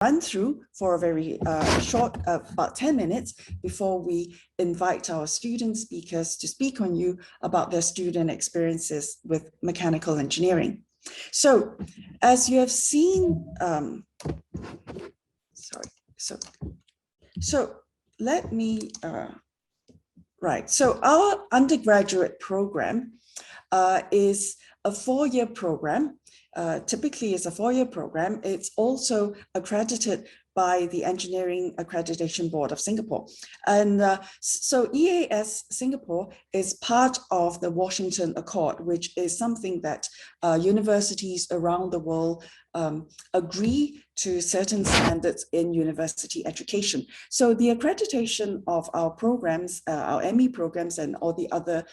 run through for a very short, about 10 minutes before we invite our student speakers to speak on you about their student experiences with mechanical engineering. So as you have seen, so let me, right. So our undergraduate program is a 4-year program. Typically is a 4-year program. It's also accredited by the Engineering Accreditation Board of Singapore. And so EAS Singapore is part of the Washington Accord, which is something that universities around the world agree to certain standards in university education. So the accreditation of our programs, our ME programs and all the other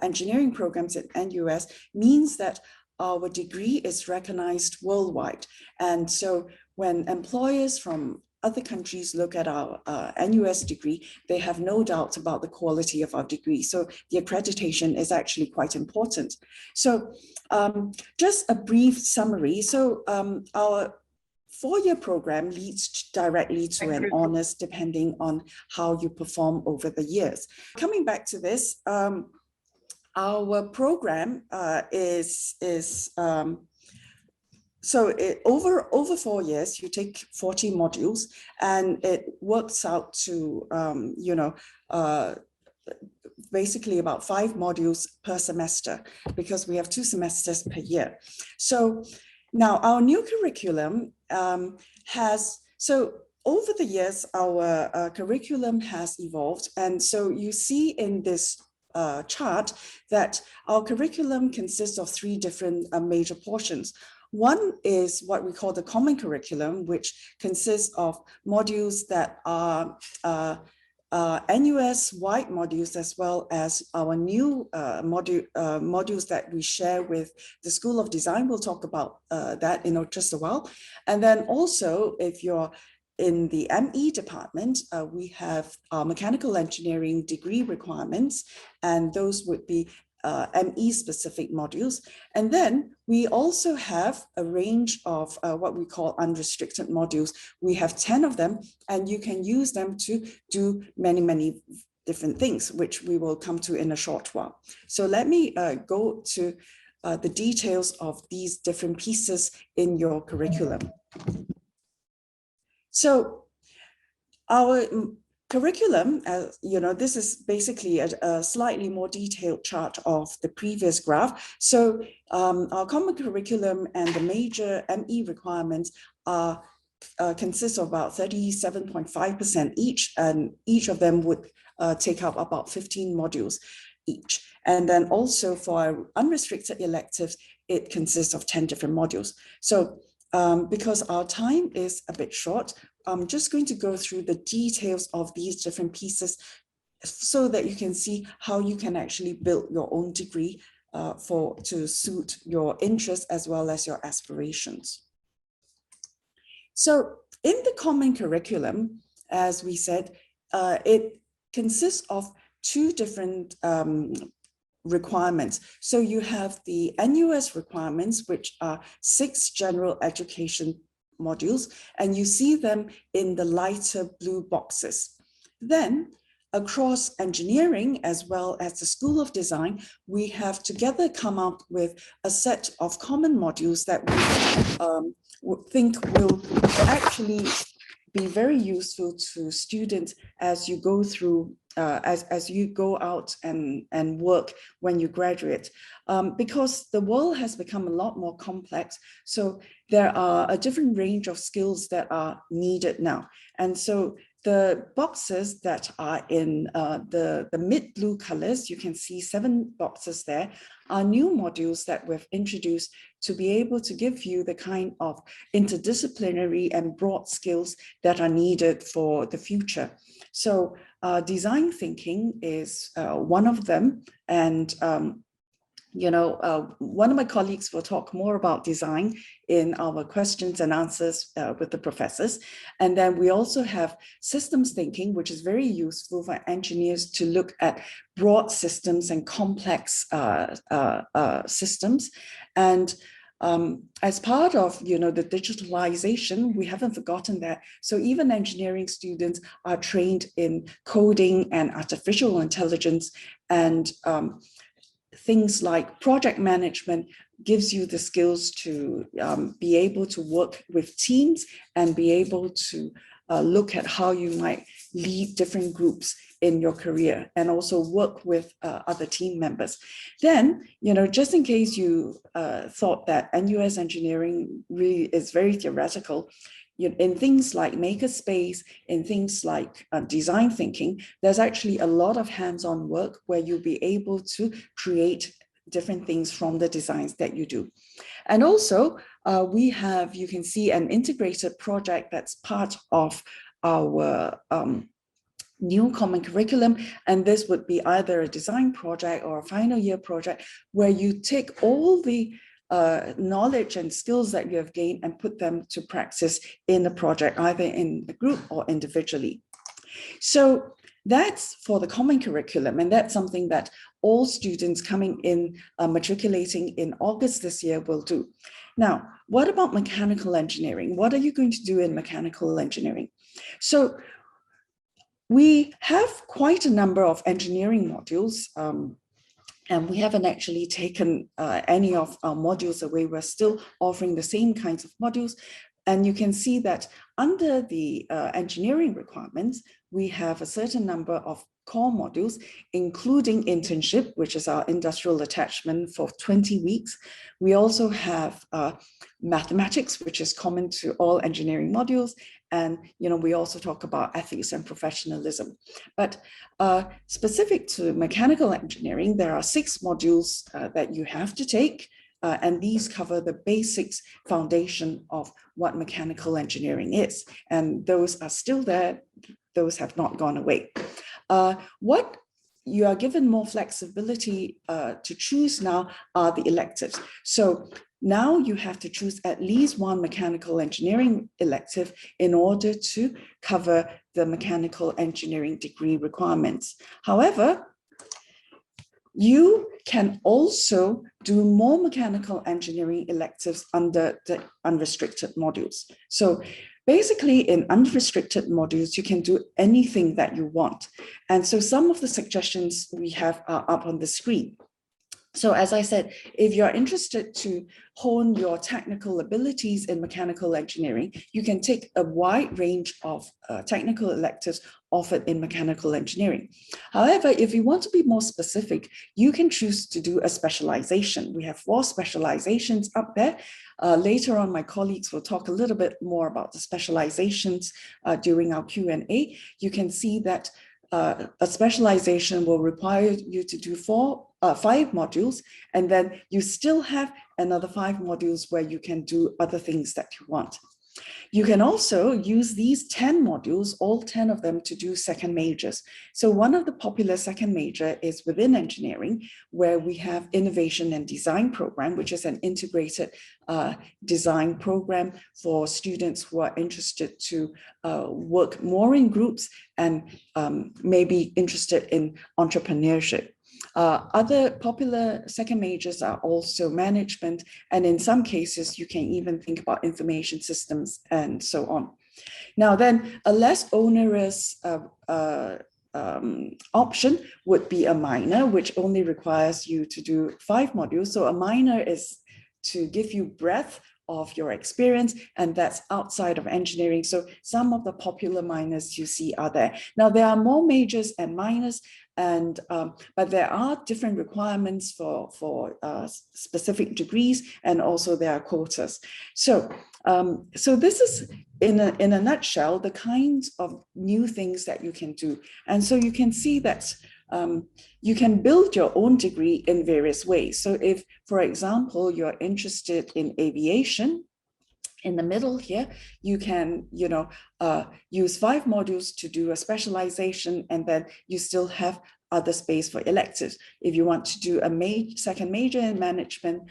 engineering programs at NUS means that our degree is recognized worldwide. And so when employers from other countries look at our NUS degree, they have no doubt about the quality of our degree. So the accreditation is actually quite important. So just a brief summary. So our 4-year program leads directly to an honors depending on how you perform over the years. Coming back to this, our program over 4 years, you take 40 modules, and it works out to basically about 5 modules per semester, because we have 2 semesters per year. So now our new curriculum over the years, our curriculum has evolved, and so you see in this chart that our curriculum consists of 3 different major portions. One is what we call the common curriculum, which consists of modules that are NUS-wide modules, as well as our new modules that we share with the School of Design. We'll talk about that in just a while. And then also, if you're in the ME department, we have our mechanical engineering degree requirements, and those would be ME specific modules. And then we also have a range of what we call unrestricted modules. We have 10 of them, and you can use them to do many, many different things, which we will come to in a short while. So let me go to the details of these different pieces in your curriculum. So our curriculum, this is basically a slightly more detailed chart of the previous graph. So our common curriculum and the major ME requirements consist of about 37.5% each, and each of them would take up about 15 modules each. And then also for our unrestricted electives, it consists of 10 different modules. So because our time is a bit short, I'm just going to go through the details of these different pieces so that you can see how you can actually build your own degree to suit your interests as well as your aspirations. So in the common curriculum, as we said, it consists of 2 different requirements. So you have the NUS requirements, which are 6 general education modules, and you see them in the lighter blue boxes. Then across engineering as well as the School of Design, we have together come up with a set of common modules that we think will actually be very useful to students as you go through as you go out and work when you graduate, because the world has become a lot more complex. So there are a different range of skills that are needed now. And so the boxes that are in the mid blue colors, you can see 7 boxes there, are new modules that we've introduced to be able to give you the kind of interdisciplinary and broad skills that are needed for the future. So design thinking is one of them. And one of my colleagues will talk more about design in our questions and answers with the professors. And then we also have systems thinking, which is very useful for engineers to look at broad systems and complex systems. And as part of, the digitalization, we haven't forgotten that. So even engineering students are trained in coding and artificial intelligence, and things like project management gives you the skills to be able to work with teams and be able to look at how you might lead different groups in your career and also work with other team members. Then, just in case you thought that NUS engineering really is very theoretical, in things like makerspace, in things like design thinking, there's actually a lot of hands-on work where you'll be able to create different things from the designs that you do. And also, we have, you can see, an integrated project that's part of our new common curriculum. And this would be either a design project or a final year project, where you take all the knowledge and skills that you have gained and put them to practice in the project, either in a group or individually. So that's for the common curriculum, and that's something that all students coming in, matriculating in August this year will do. Now, what about mechanical engineering? What are you going to do in mechanical engineering? So we have quite a number of engineering modules, and we haven't actually taken any of our modules away. We're still offering the same kinds of modules. And you can see that under the engineering requirements, we have a certain number of core modules, including internship, which is our industrial attachment for 20 weeks. We also have mathematics, which is common to all engineering modules. And, we also talk about ethics and professionalism. But specific to mechanical engineering, there are 6 modules that you have to take. And these cover the basics foundation of what mechanical engineering is. And those are still there. Those have not gone away. What you are given more flexibility to choose now are the electives. So now you have to choose at least one mechanical engineering elective in order to cover the mechanical engineering degree requirements. However, you can also do more mechanical engineering electives under the unrestricted modules. So basically, in unrestricted modules, you can do anything that you want. And so some of the suggestions we have are up on the screen. So as I said, if you're interested to hone your technical abilities in mechanical engineering, you can take a wide range of technical electives offered in mechanical engineering. However, if you want to be more specific, you can choose to do a specialization. We have 4 specializations up there. Later on, my colleagues will talk a little bit more about the specializations during our Q&A. You can see that a specialization will require you to do 5 modules, and then you still have another 5 modules where you can do other things that you want. You can also use these 10 modules, all 10 of them, to do second majors. So one of the popular second major is within engineering, where we have innovation and design program, which is an integrated design program for students who are interested to work more in groups and maybe interested in entrepreneurship. Other popular second majors are also management, and in some cases, you can even think about information systems and so on. Now then, a less onerous option would be a minor, which only requires you to do 5 modules. So a minor is to give you breadth of your experience, and that's outside of engineering. So some of the popular minors you see are there. Now there are more majors and minors, and but there are different requirements for specific degrees, and also there are quotas. So so this is in a nutshell the kinds of new things that you can do. And so you can see that you can build your own degree in various ways. So if, for example, you're interested in aviation, in the middle here, you can, use 5 modules to do a specialization, and then you still have other space for electives. If you want to do a second major in management,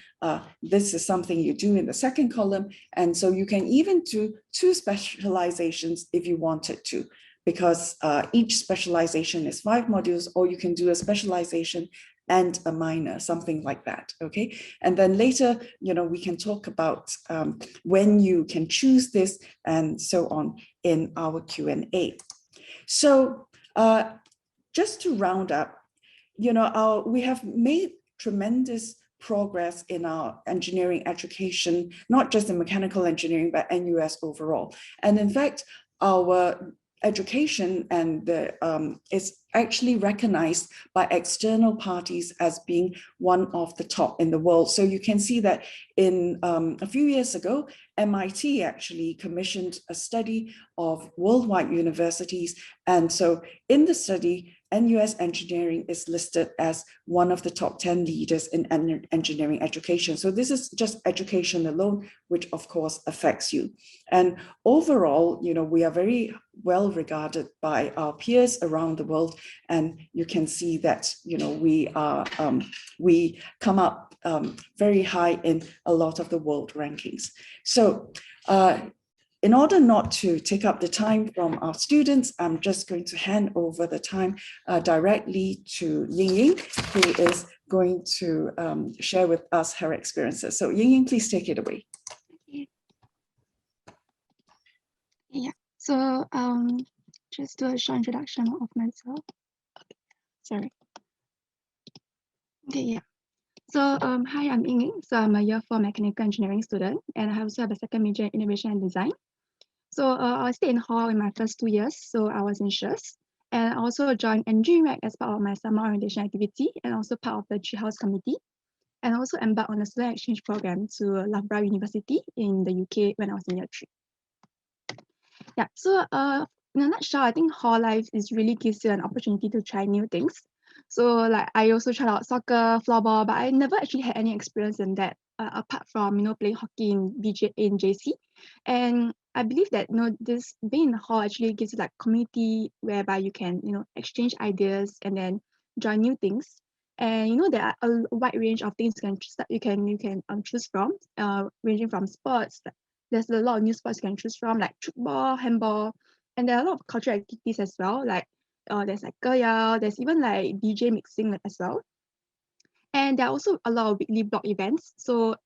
this is something you do in the second column. And so you can even do 2 specializations if you wanted to, because each specialization is 5 modules, or you can do a specialization and a minor, something like that, okay? And then later, we can talk about when you can choose this and so on in our Q&A. So just to round up, we have made tremendous progress in our engineering education, not just in mechanical engineering, but NUS overall. And in fact, our education and is actually recognized by external parties as being one of the top in the world. So you can see that in a few years ago, MIT actually commissioned a study of worldwide universities. And so in the study, NUS engineering is listed as one of the top 10 leaders in engineering education. So this is just education alone, which of course affects you. And overall, we are very well regarded by our peers around the world. And you can see that, we come up very high in a lot of the world rankings. So in order not to take up the time from our students, I'm just going to hand over the time directly to Ying, who is going to share with us her experiences. So Ying, please take it away. Yeah, so just do a short introduction of myself. Sorry. Okay, yeah. So hi, I'm Ying. So I'm a year 4 mechanical engineering student, and I also have a second major in innovation and design. So I stayed in hall in my first 2 years. So I was in SHUS, and I also joined NUS Mech as part of my summer orientation activity, and also part of the Treehouse committee, and also embarked on a student exchange program to Loughborough University in the UK when I was in year 3. Yeah, so in a nutshell, I think hall life is really gives you an opportunity to try new things. So like I also tried out soccer, floorball, but I never actually had any experience in that apart from playing hockey in JC. And I believe that this being in the hall actually gives you like community whereby you can exchange ideas and then join new things. And there are a wide range of things you can choose from, ranging from sports. There's a lot of new sports you can choose from, like football, handball, and there are a lot of cultural activities as well. Like there's like Gaya, there's even like DJ mixing as well. And there are also a lot of weekly blog events. So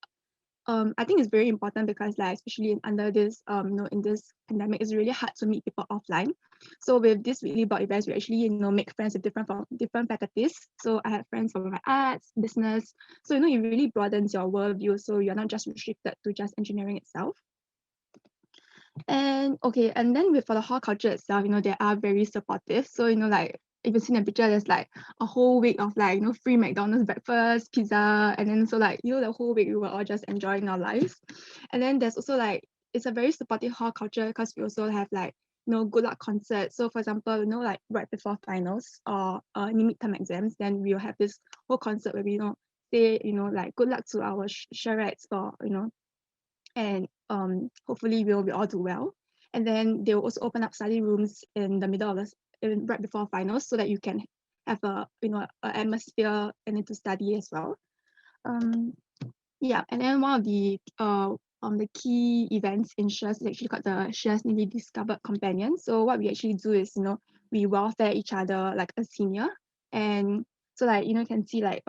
I think it's very important because like especially under this in this pandemic, it's really hard to meet people offline. So with this weekly blog events, we actually make friends with different faculties. So I have friends from my arts, business. So it really broadens your worldview. So you're not just restricted to just engineering itself. And okay, and then for the hall culture itself, they are very supportive. So like if you see the picture, there's like a whole week of like free McDonald's breakfast, pizza, and then so like the whole week we were all just enjoying our lives. And then there's also like it's a very supportive hall culture because we also have like good luck concerts. So for example, like right before finals or any midterm exams, then we'll have this whole concert where we say like good luck to our charrettes or and hopefully we'll all do well. And then they'll also open up study rooms in the middle of right before finals so that you can have a an atmosphere and then to study as well. Yeah, and then one of the key events in SHUS is actually called the SHUS Newly Discovered Companion. So what we actually do is we welfare each other like a senior, and so like you can see like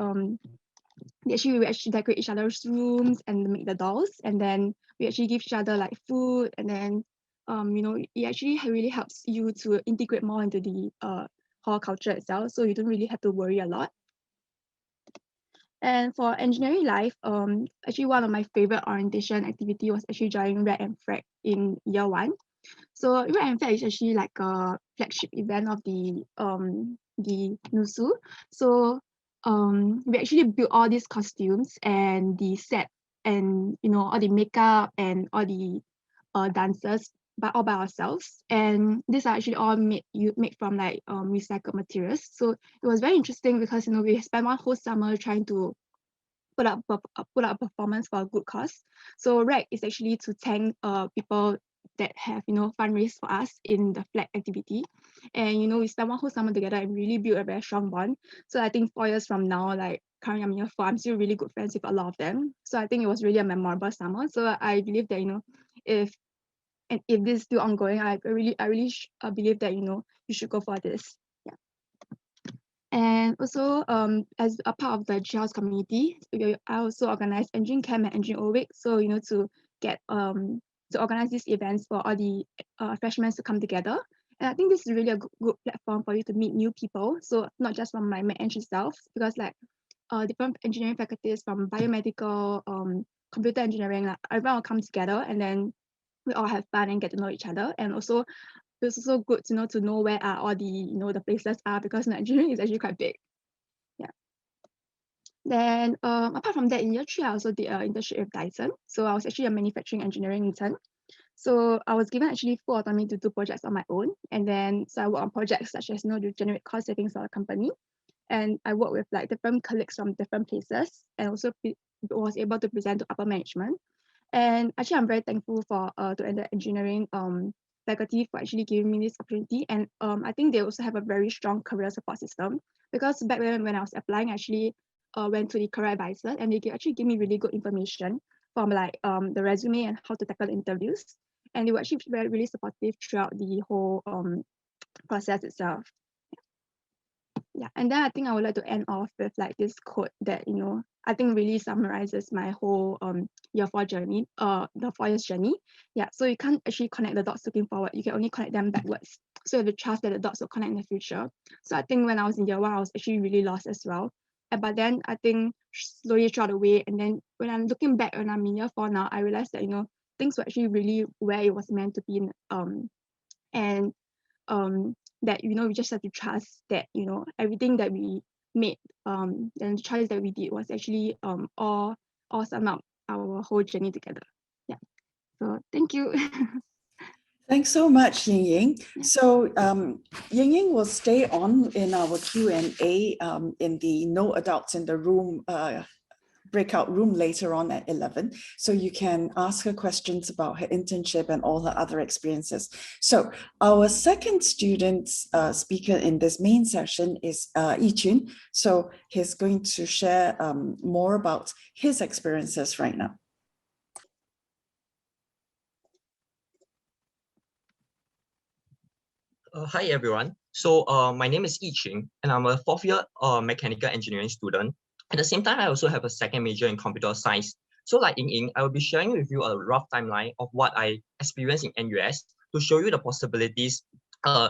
we actually decorate each other's rooms and make the dolls, and then we actually give each other like food, and then it actually really helps you to integrate more into the hall culture itself, so you don't really have to worry a lot. And for engineering life, actually one of my favorite orientation activity was actually joining Red and Frag in year 1. So Red and Frag is actually like a flagship event of the NUSU. So we actually built all these costumes and the set and all the makeup and all the dancers all by ourselves, and these are actually all made from like recycled materials. So it was very interesting because we spent one whole summer trying to put up a performance for a good cause. So REC is actually to thank people that have fundraised for us in the flag activity, and we spent one whole summer together and really built a very strong bond. So I think 4 years from now, like currently I'm year 4, I'm still really good friends with a lot of them. So I think it was really a memorable summer. So I believe that if this is still ongoing, I really believe that you should go for this. Yeah. And also, as a part of the G-House community, I also organize Engine Camp and Engine O Week. So, to get to organize these events for all the freshmen to come together. And I think this is really a good platform for you to meet new people. So not just from my Mech Eng itself, because like different engineering faculties from biomedical, computer engineering, like everyone will come together and then we all have fun and get to know each other. And also it's also good to know where are all the the places are, because engineering is actually quite big. Yeah. Then apart from that, in year 3, I also did an internship with Dyson. So I was actually a manufacturing engineering intern. So I was given actually full autonomy to do projects on my own. And then so I work on projects such as to generate cost savings for the company. And I work with like different colleagues from different places, and also was able to present to upper management. And actually, I'm very thankful for to the engineering faculty for actually giving me this opportunity. And I think they also have a very strong career support system, because back then when I was applying, I actually went to the career advisor, and they actually give me really good information from like the resume and how to tackle the interviews. And they were actually really supportive throughout the whole process itself. Yeah, and then I think I would like to end off with like this quote that I think really summarizes my whole year 4 journey, the 4 years journey. Yeah, so you can't actually connect the dots looking forward. You can only connect them backwards. So you have to trust that the dots will connect in the future. So I think when I was in year 1, I was actually really lost as well. But then I think slowly throughout the way, and then when I'm looking back when I'm in year 4 now, I realized that things were actually really where it was meant to be. And that we just have to trust that everything that we made and the choice that we did was actually all sum up our whole journey together. Yeah, so thank you. Thanks so much, Ying Ying. So Ying Ying will stay on in our Q&A in the No Adults in the Room breakout room later on at 11. So you can ask her questions about her internship and all her other experiences. So our second student speaker in this main session is Yichun. So he's going to share more about his experiences right now. Hi everyone. So my name is Yichun, and I'm a 4th year mechanical engineering student. At the same time, I also have a second major in computer science. So like Ying Ying, I will be sharing with you a rough timeline of what I experienced in NUS to show you the possibilities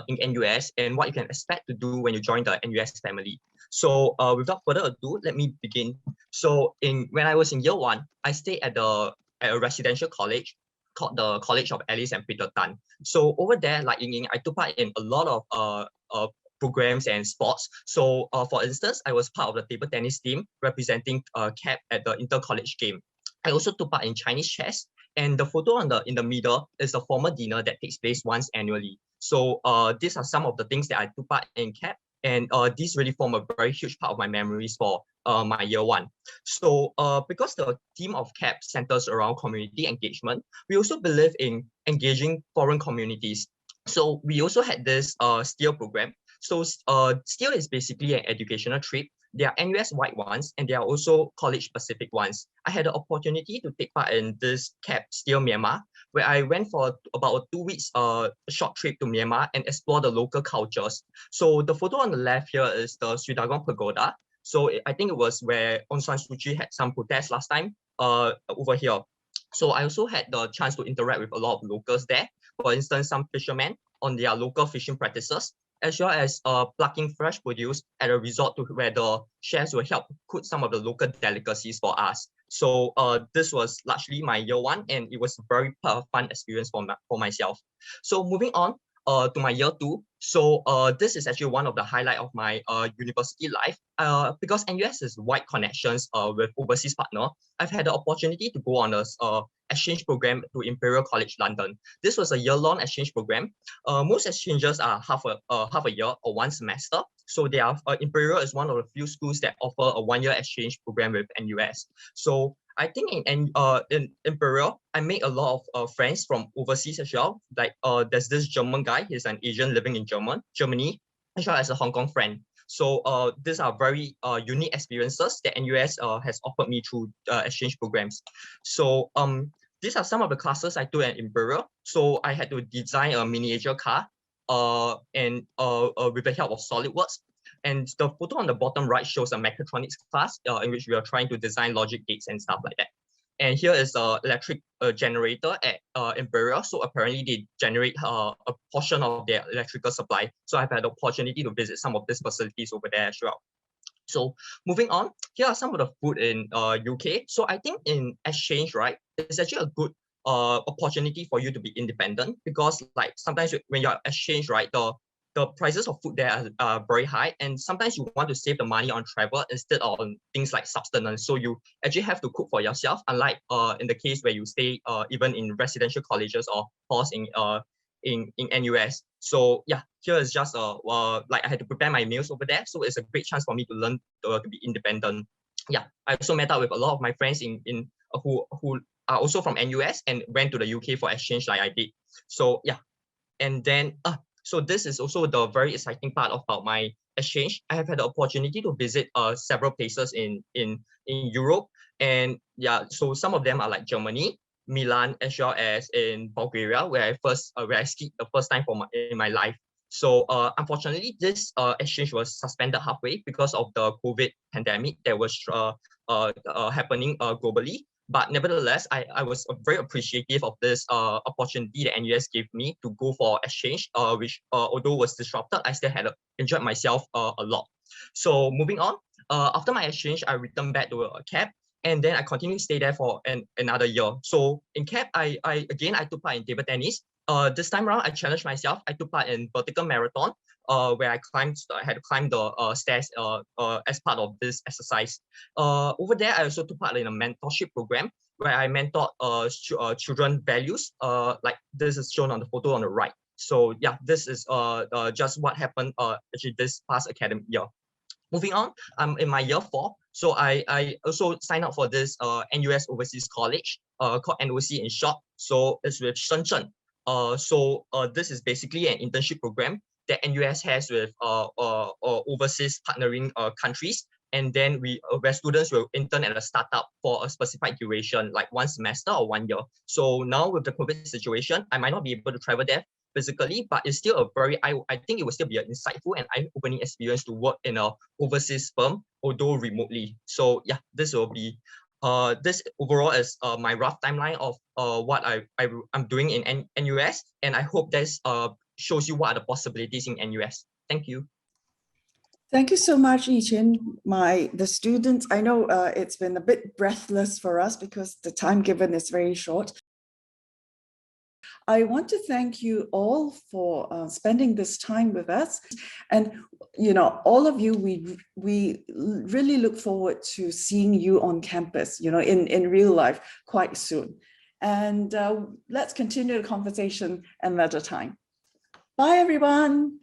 in NUS and what you can expect to do when you join the NUS family. So without further ado, let me begin. So when I was in year 1, I stayed at a residential college called the College of Alice and Peter Tan. So over there, like Ying Ying, I took part in a lot of programs and sports. So for instance, I was part of the table tennis team representing CAP at the inter-college game. I also took part in Chinese chess, and the photo in the middle is a formal dinner that takes place once annually. So these are some of the things that I took part in CAP, and these really form a very huge part of my memories for my year 1. So because the theme of CAP centers around community engagement, we also believe in engaging foreign communities. So we also had this STEEL program. So STEEL is basically an educational trip. There are NUS-wide ones, and there are also college-specific ones. I had the opportunity to take part in this CAP STEEL Myanmar, where I went for about a 2 weeks short trip to Myanmar and explore the local cultures. So the photo on the left here is the Sritagong Pagoda. So I think it was where Aung San Suu Kyi had some protests last time over here. So I also had the chance to interact with a lot of locals there. For instance, some fishermen on their local fishing practices, as well as plucking fresh produce at a resort where the chefs will help cook some of the local delicacies for us. So this was largely my year 1, and it was a very fun experience for myself. So moving on to my year 2. So this is actually one of the highlights of my university life. Because NUS has wide connections with overseas partner, I've had the opportunity to go on a exchange program to Imperial College London. This was a year-long exchange program. Most exchanges are half a year or 1 semester. So Imperial is one of the few schools that offer a 1-year exchange program with NUS. So I think in Imperial, I made a lot of friends from overseas as well. Like there's this German guy, he's an Asian living in Germany, as well as a Hong Kong friend. So these are very unique experiences that NUS has offered me through exchange programs. So these are some of the classes I took at Imperial. So I had to design a miniature car and with the help of SolidWorks. And the photo on the bottom right shows a mechatronics class in which we are trying to design logic gates and stuff like that. And here is an electric generator at Imperial. So apparently they generate a portion of their electrical supply. So I've had the opportunity to visit some of these facilities over there as well. So moving on, here are some of the food in UK. So I think in exchange, right, it's actually a good opportunity for you to be independent, because like sometimes when you're exchange, right, the prices of food there are very high, and sometimes you want to save the money on travel instead of on things like sustenance. So you actually have to cook for yourself, unlike in the case where you stay even in residential colleges or halls in NUS. So yeah, here is just like I had to prepare my meals over there. So it's a great chance for me to learn to be independent. Yeah, I also met up with a lot of my friends who are also from NUS and went to the UK for exchange like I did. So yeah, and then so this is also the very exciting part about my exchange. I have had the opportunity to visit several places in Europe, and yeah, so some of them are like Germany, Milan, as well as in Bulgaria, where I skied the first time in my life. So unfortunately, this exchange was suspended halfway because of the COVID pandemic that was happening globally. But nevertheless, I was very appreciative of this opportunity that NUS gave me to go for exchange, which although was disrupted, I still had enjoyed myself a lot. So moving on, after my exchange, I returned back to CAP, and then I continued to stay there for another year. So in CAP, I took part in table tennis. This time around, I challenged myself. I took part in vertical marathon, where I had to climb the stairs as part of this exercise. Over there, I also took part in a mentorship program where I mentored children values. Like this is shown on the photo on the right. So yeah, this is just what happened actually this past academic year. Moving on, I'm in my year 4. So I also signed up for this NUS Overseas College, called NOC in short. So it's with Shenzhen. This is basically an internship program that NUS has with overseas partnering countries. And then where students will intern at a startup for a specified duration, like 1 semester or 1 year. So now with the COVID situation, I might not be able to travel there physically, but it's still a very, I think it will still be an insightful and eye-opening experience to work in an overseas firm, although remotely. So yeah, this will be, this overall is my rough timeline of what I'm doing in NUS, and I hope this shows you what are the possibilities in NUS. Thank you. Thank you so much, Yichin. The students, I know it's been a bit breathless for us because the time given is very short. I want to thank you all for spending this time with us. And, you know, all of you, we really look forward to seeing you on campus, you know, in real life quite soon. And let's continue the conversation another time. Bye, everyone.